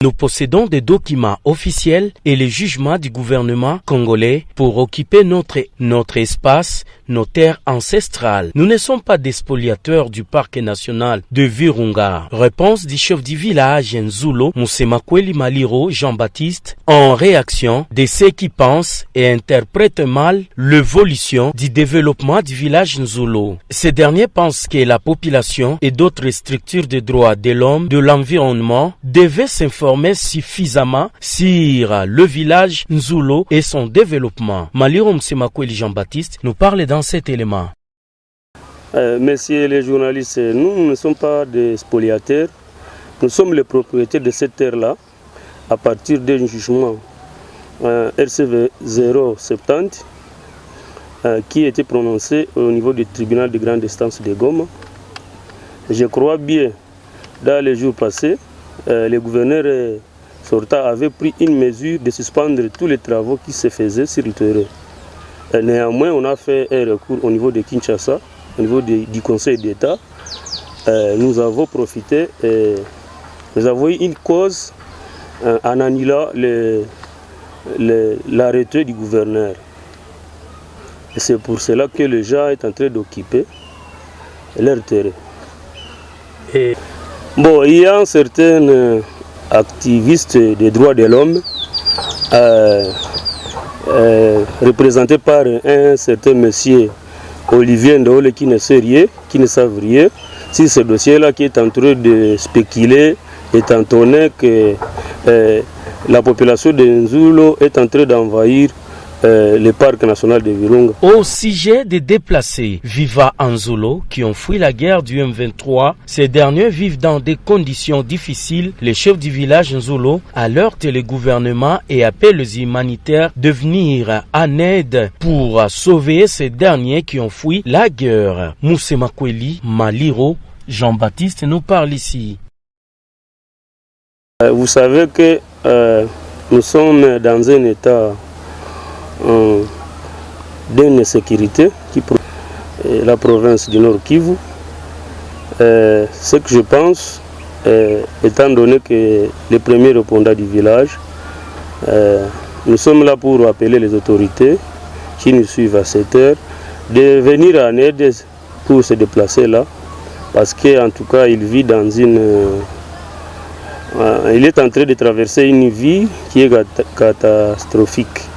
Nous possédons des documents officiels et les jugements du gouvernement congolais pour occuper notre espace, nos terres ancestrales. Nous ne sommes pas des spoliateurs du parc national de Virunga. Réponse du chef du village Nzulo, Musemakweli Maliro Jean-Baptiste, en réaction de ceux qui pensent et interprètent mal l'évolution du développement du village Nzulo. Ces derniers pensent que la population et d'autres structures de droits de l'homme, de l'environnement devaient s'informer suffisamment sur le village Nzulo et son développement. Maliro Musemakweli Jean-Baptiste nous parle dans cet élément. Messieurs les journalistes, nous ne sommes pas des spoliateurs, nous sommes les propriétaires de cette terre-là à partir d'un jugement RCV 070 qui a été prononcé au niveau du tribunal de grande instance de Goma. Je crois bien, dans les jours passés, le gouverneur sortant avait pris une mesure de suspendre tous les travaux qui se faisaient sur le terrain. Néanmoins, on a fait un recours au niveau de Kinshasa, au niveau du Conseil d'État. Nous avons profité, nous avons eu une cause en annulant l'arrêté du gouverneur. Et c'est pour cela que les gens sont en train d'occuper leur terrain. Bon, il y a certains activistes des droits de l'homme représentés par un certain monsieur Olivier Ndole qui ne sait rien, qui ne savent rien, sur ce dossier-là qui est en train de spéculer, étant donné que la population de Nzulo est en train d'envahir le parc national de Virunga. Au sujet des déplacés vivant en Nzulo qui ont fui la guerre du M23, ces derniers vivent dans des conditions difficiles. Les chefs du village Nzulo alertent le gouvernement et appellent les humanitaires de venir en aide pour sauver ces derniers qui ont fui la guerre. Musemakweli Maliro Jean-Baptiste nous parle ici. Vous savez que nous sommes dans un état d'insécurité qui la province du Nord Kivu. Ce que je pense, étant donné que les premiers répondants du village, nous sommes là pour appeler les autorités qui nous suivent à cette heure de venir en aide pour se déplacer là, parce qu'en tout cas il vit dans il est en train de traverser une vie qui est catastrophique.